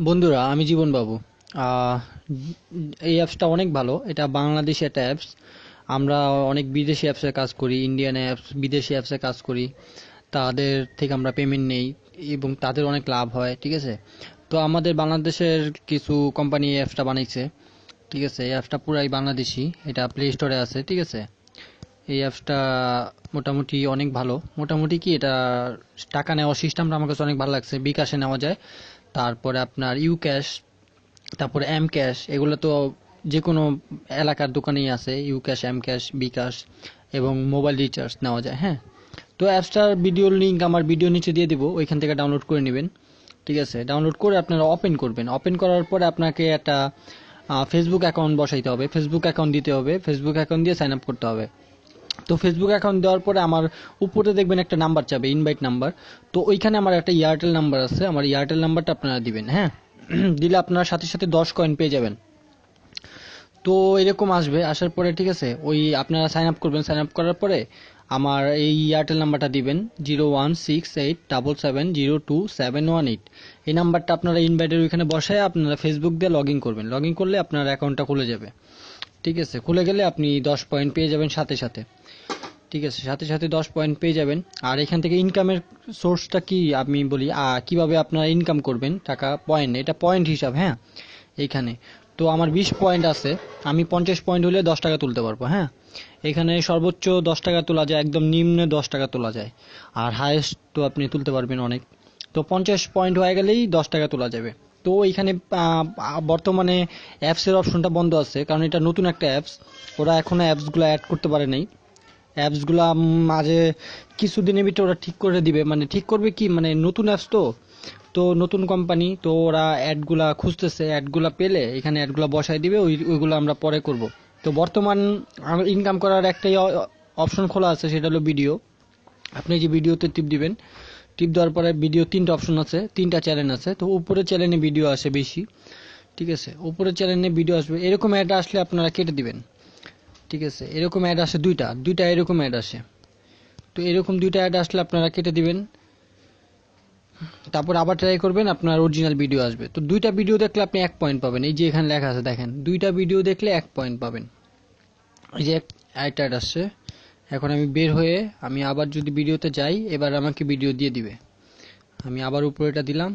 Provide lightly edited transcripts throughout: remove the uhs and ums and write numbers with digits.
বন্ধুরা, আমি জীবন বাবু। আহ, এই অ্যাপসটা অনেক ভালো। এটা বাংলাদেশি একটা অ্যাপস। আমরা অনেক বিদেশি অ্যাপসে কাজ করি, ইন্ডিয়ান অ্যাপস, বিদেশি অ্যাপসে কাজ করি। তাদের থেকে আমরা পেমেন্ট নেই এবং তাদের অনেক লাভ হয়, ঠিক আছে। তো আমাদের বাংলাদেশের কিছু কোম্পানি এই অ্যাপসটা বানাইছে, ঠিক আছে। এই অ্যাপসটা পুরাই বাংলাদেশি, এটা প্লে স্টোরে আছে, ঠিক আছে। এই অ্যাপসটা মোটামুটি অনেক ভালো। মোটামুটি কি, এটা টাকা নেওয়ার সিস্টেমটা আমার কাছে অনেক ভালো লাগছে। বিকাশে নেওয়া যায়, তারপরে আপনার ইউ ক্যাশ, তারপরে এম ক্যাশ, এগুলো তো যে কোনো এলাকার দোকানেই আছে। ইউ ক্যাশ, এম ক্যাশ, বিকাশ এবং মোবাইল রিচার্জ নেওয়া যায়, হ্যাঁ। তো অ্যাপসটার ভিডিওর লিঙ্ক আমার ভিডিও নিচে দিয়ে দিব, ওইখান থেকে ডাউনলোড করে নেবেন, ঠিক আছে। ডাউনলোড করে আপনারা ওপেন করবেন। ওপেন করার পরে আপনাকে একটা ফেসবুক অ্যাকাউন্ট বসাইতে হবে, ফেসবুক অ্যাকাউন্ট দিতে হবে, ফেসবুক অ্যাকাউন্ট দিয়ে সাইন আপ করতে হবে। তো ফেসবুক অ্যাকাউন্ট দেওয়ার পরে আমার উপরে দেখবেন একটা নাম্বার চাবে, ইনভাইট নাম্বার। তো ওইখানে আমার একটা এয়ারটেল নাম্বার আছে, আমার এয়ারটেল নাম্বারটা আপনারা দিবেন, হ্যাঁ। দিলে আপনারা সাথে সাথে 10 কয়েন পেয়ে যাবেন। তো এরকম আসবে, আসার পরে ঠিক আছে, ওই আপনারা সাইন আপ করবেন। সাইন আপ করার পরে আমার এই এয়ারটেল নাম্বারটা দিবেন, 016877027118। এই নাম্বারটা আপনারা ইনভাইটের ওইখানে বসায় আপনারা ফেসবুক দিয়ে লগ ইন করবেন। লগ ইন করলে আপনার অ্যাকাউন্টটা খুলে যাবে, ঠিক আছে। খুলে গেলে আপনি 10 পয়েন্ট পেয়ে যাবেন সাথে সাথে, ঠিক আছে। সাথে সাথে 10 পয়েন্ট পেয়ে যাবেন। আর এখান থেকে ইনকামের সোর্সটা কি আমি বলি, কিভাবে আপনারা ইনকাম করবেন টাকা। পয়েন্ট, এটা পয়েন্ট হিসাব, হ্যাঁ। এইখানে তো আমার 20 পয়েন্ট আছে, আমি 50 পয়েন্ট হলে 10 টাকা তুলতে পারবো, হ্যাঁ। এখানে সর্বোচ্চ 10 টাকা তোলা যায়, একদম নিম্নে 10 টাকা তোলা যায়। আর হায়েস্ট তো আপনি তুলতে পারবেন অনেক। তো 50 পয়েন্ট হয়ে গেলেই 10 টাকা তোলা যাবে। তো এখানে বর্তমানে অ্যাপসের অপশনটা বন্ধ আছে, কারণ এটা নতুন একটা অ্যাপস। ওরা এখনো অ্যাপসগুলো অ্যাড করতে পারে নাই। অ্যাপসগুলা মাঝে কিছুদিনের ভিতরে ওরা ঠিক করে দিবে। মানে ঠিক করবে কি, মানে নতুন অ্যাপস তো, তো নতুন কোম্পানি তো ওরা অ্যাডগুলা খুঁজতেছে। অ্যাডগুলা পেলে এখানে অ্যাডগুলা বসাই দিবে, ওইগুলো আমরা পরে করব। তো বর্তমান ইনকাম করার একটাই অপশন খোলা আছে, সেটা হলো ভিডিও। আপনি যে ভিডিওতে টিপ দিবেন, টিপ দেওয়ার পরে ভিডিও তিনটা অপশন আছে, তিনটা চ্যানেল আছে। তো উপরে চ্যানেলে ভিডিও আসে বেশি, ঠিক আছে। উপরে চ্যানেলে ভিডিও আসবে, এরকম অ্যাড আসলে আপনারা কেটে দিবেন, ঠিক আছে। এরকম অ্যাড আসে দুইটা দুইটা এরকম অ্যাড আসে। তো এরকম দুইটা অ্যাড আসলে আপনারা কেটে দিবেন। তারপর আবার ট্রাই করবেন, আপনার অরিজিনাল ভিডিও আসবে। তো দুইটা ভিডিও দেখলে আপনি 1 পয়েন্ট পাবেন। এই যে এখানে লেখা আছে দেখেন, দুইটা ভিডিও দেখলে 1 পয়েন্ট পাবেন। এই যে একটা অ্যাড আসছে। এখন আমি বের হয়ে আমি আবার যদি ভিডিওতে যাই, এবার আমাকে ভিডিও দিয়ে দিবে। আমি আবার উপরেটা দিলাম,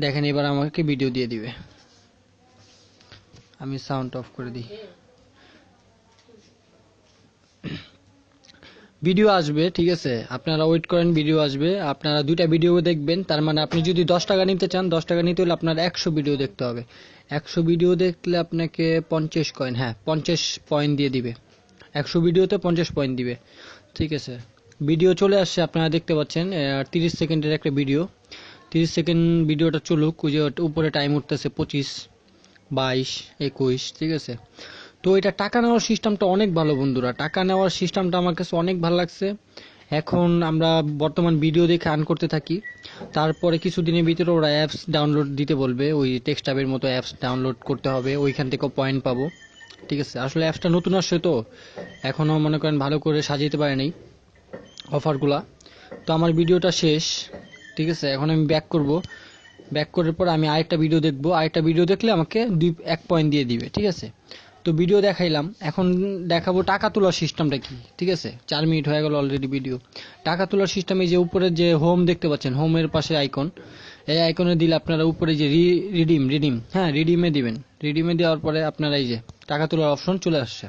দেখেন এবার আমাকে ভিডিও দিয়ে দিবে। আমি সাউন্ড অফ করে দিই। ভিডিও আসবে, ঠিক আছে। আপনারা ওয়েট করেন, ভিডিও আসবে। আপনারা দুইটা ভিডিও দেখবেন। তার মানে আপনি যদি 10 টাকা নিতে চান, 10 টাকা নিতে হলে আপনার 100 ভিডিও দেখতে হবে। 100 ভিডিও দেখলে আপনাকে 50 কয়েন, হ্যাঁ 50 পয়েন্ট দিয়ে দিবে। 100 ভিডিওতে 50 পয়েন্ট দিবে, ঠিক আছে। ভিডিও চলে আসছে, আপনারা দেখতে পাচ্ছেন। 30 সেকেন্ডের একটা ভিডিও। 30 সেকেন্ড ভিডিওটা চলুক। ওই যে উপরে টাইম উঠতেছে 25, 22, 21, ঠিক আছে। তো এটা টাকা নেওয়ার সিস্টেমটা অনেক ভালো বন্ধুরা। টাকা নেওয়ার সিস্টেমটা আমার কাছে অনেক ভালো লাগছে। এখন আমরা বর্তমান ভিডিও দেখে আর্ন করতে থাকি। তারপরে কিছুদিনের ভিতরে ওরা অ্যাপস ডাউনলোড দিতে বলবে, ওই টেক্সট ট্যাবের মতো অ্যাপস ডাউনলোড করতে হবে, ওইখান থেকেও পয়েন্ট পাবো, ঠিক আছে। আসলে অ্যাপসটা নতুন আসছে তো এখনো মনে করেন ভালো করে সাজাইতে পারে নাই অফারগুলা। তো আমার ভিডিওটা শেষ, ঠিক আছে। এখন আমি ব্যাক করব। ব্যাক করার পর আমি আরেকটা ভিডিও দেখবো। আরেকটা ভিডিও দেখলে আমাকে 1 পয়েন্ট দিয়ে দিবে, ঠিক আছে। তো ভিডিও দেখাইলাম, এখন দেখাবো টাকা তোলার সিস্টেমটা কি, ঠিক আছে। 4 মিনিট হয়ে গেল অলরেডি ভিডিও। টাকা তোলার সিস্টেমে যে উপরে যে হোম দেখতে পাচ্ছেন, হোমের পাশে আইকন, এই আইকনে দিলে আপনারা উপরে যে রিডিম রিডিম, হ্যাঁ রিডিমে দিবেন। রিডিমে দেওয়ার পরে আপনারা এই যে টাকা তোলার অপশন চলে আসছে।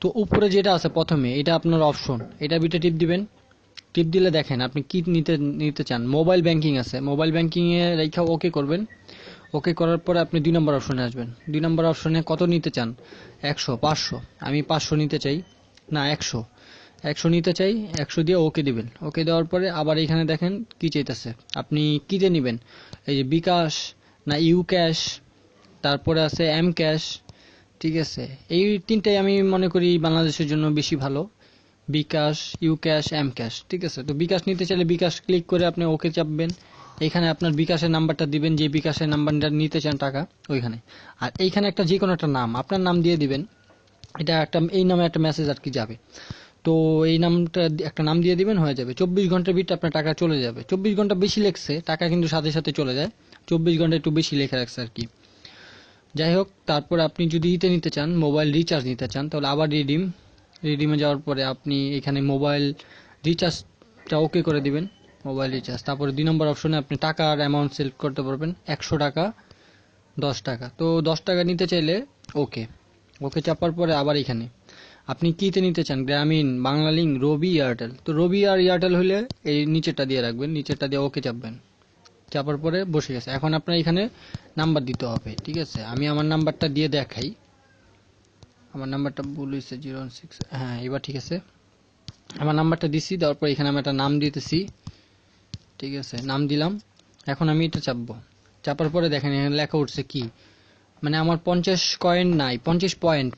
তো উপরে যেটা আছে প্রথমে, এটা আপনার অপশন, এটা বিটে টিপ দিবেন। টিপ দিলে দেখেন আপনি কি নিতে নিতে চান। মোবাইল ব্যাংকিং আছে, মোবাইল ব্যাংকিং এ রেখা ওকে করবেন। ওকে করার পরে আপনি 2 নম্বর অপশনে আসবেন। 2 নম্বর অপশনে কত নিতে চান, 100, 500। আমি 500 নিতে চাই, না 100, 100 নিতে চাই। 100 দিয়ে ওকে দিবেন। ওকে দেওয়ার পরে আবার এখানে দেখেন কি চাইতেছে, আপনি কিতে নেবেন। এই যে বিকাশ না ইউ ক্যাশ, তারপরে আছে এম ক্যাশ, ঠিক আছে। এই তিনটাই আমি মনে করি বাংলাদেশের জন্য বেশি ভালো, বিকাশ, ইউ ক্যাশ, এম ক্যাশ, ঠিক আছে। তো বিকাশ নিতে চাইলে বিকাশ ক্লিক করে আপনি ওকে চাপবেন। এখানে আপনার বিকাশের নাম্বারটা দিবেন, যে বিকাশের নাম্বারটা নিতে চান টাকা ওইখানে। আর এইখানে একটা যে কোনো একটা নাম, আপনার নাম দিয়ে দিবেন। এটা একটা এই নামে একটা মেসেজ আর কি যাবে। তো এই নামটা একটা নাম দিয়ে দিবেন, হয়ে যাবে। 24 ঘন্টার ভিতরে আপনার টাকা চলে যাবে। 24 ঘন্টা বেশি লেগছে, টাকা কিন্তু সাথে সাথে চলে যায়। ঘন্টা একটু বেশি লেখা রাখছে আর কি। যাই হোক, তারপর আপনি যদি নিতে চান, মোবাইল রিচার্জ নিতে চান, তাহলে আবার রিডিমে যাওয়ার পরে আপনি এখানে মোবাইল রিচার্জটা ওকে করে দিবেন, মোবাইল রিচার্জ। তারপরে 2 নম্বর অপশনে আপনি টাকার অ্যামাউন্ট সিলেক্ট করতে পারবেন, 100 টাকা, 10 টাকা। তো 10 টাকা নিতে চাইলে ওকে চাপার পরে আবার এখানে আপনি কিতে নিতে চান, গ্রামীণ, বাংলালিংক, রবি, এয়ারটেল। তো রবি আর এয়ারটেল হলে এই নিচেরটা দিয়ে রাখবেন, নিচেরটা দিয়ে ওকে চাপবেন, চাপার পরে বসে গেছে। এখন আপনার এখানে নাম্বার দিতে হবে, ঠিক আছে। আমি আমার নাম্বারটা দিয়ে দেখাই, আমার নাম্বারটা ভুল হয়েছে, 016, হ্যাঁ এবার ঠিক আছে। আমার নাম্বারটা দিছি, দেওয়ার পর এখানে আমি একটা নাম দিতেছি, ঠিক আছে, নাম দিলাম। এখন আমি এটা চাপবো, চাপার পরে দেখেন এখানে লেখা উঠছে কি, মানে আমার 50 কয়েন নাই, 50 পয়েন্ট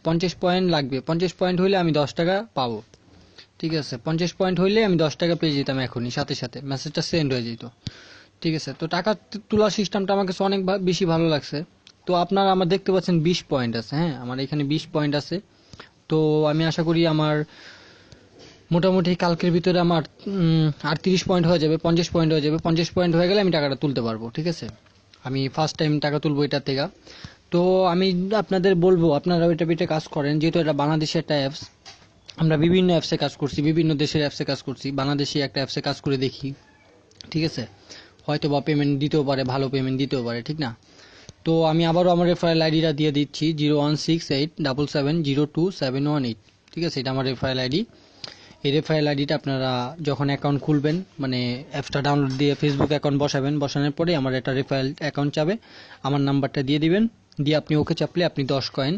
লাগবে। 50 পয়েন্ট হইলে আমি 10 টাকা পাবো, ঠিক আছে। 50 পয়েন্ট হইলে আমি 10 টাকা পেয়ে যেতাম এখনই, সাথে সাথে মেসেজটা সেন্ড হয়ে যেত, ঠিক আছে। তো টাকা তোলার সিস্টেমটা আমার কাছে অনেক বেশি ভালো লাগছে। তো আপনারা আমার দেখতে পাচ্ছেন 20 পয়েন্ট আছে, হ্যাঁ আমার এখানে 20 পয়েন্ট আছে। তো আমি আশা করি আমার মোটামুটি কালকের ভিতরে আমার আর 30 পয়েন্ট হয়ে যাবে, 50 পয়েন্ট হয়ে যাবে। 50 পয়েন্ট হয়ে গেলে আমি টাকাটা তুলতে পারবো, ঠিক আছে। আমি ফার্স্ট টাইম টাকা তুলবো এটা থেকে। তো আমি আপনাদের বলবো আপনারা ওইটা পিঠে কাজ করেন, যেহেতু এটা বাংলাদেশের একটা অ্যাপস। আমরা বিভিন্ন অ্যাপসে কাজ করছি, বিভিন্ন দেশের অ্যাপসে কাজ করছি, বাংলাদেশি একটা অ্যাপসে কাজ করে দেখি, ঠিক আছে। হয়তো বা পেমেন্ট দিতেও পারে, ভালো পেমেন্ট দিতেও পারে, ঠিক না। তো আমি আবারও আমার রেফারেল আইডিটা দিয়ে দিচ্ছি, 01687702718, ঠিক আছে। এটা আমার রেফারেল আইডি। এই রেফারেল আইডিটা আপনারা যখন অ্যাকাউন্ট খুলবেন, মানে অ্যাপসটা ডাউনলোড দিয়ে ফেসবুক অ্যাকাউন্ট বসাবেন, বসানোর পরে আমার একটা রেফারেল অ্যাকাউন্ট চাবে, আমার নাম্বারটা দিয়ে দিবেন, দিয়ে আপনি ওকে চাপলে আপনি 10 কয়েন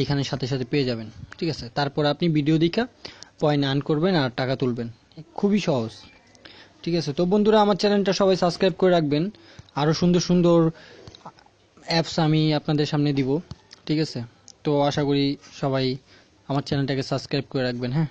এইখানে সাথে সাথে পেয়ে যাবেন, ঠিক আছে। তারপর আপনি ভিডিও দেখা পয়েন্ট আর্ন করবেন আর টাকা তুলবেন, খুবই সহজ, ঠিক আছে। তো বন্ধুরা, আমার চ্যানেলটা সবাই সাবস্ক্রাইব করে রাখবেন, আরো সুন্দর সুন্দর অ্যাপস আমি আপনাদের সামনে দিব, ঠিক আছে। তো আশা করি সবাই আমার চ্যানেলটাকে সাবস্ক্রাইব করে রাখবেন, হ্যাঁ।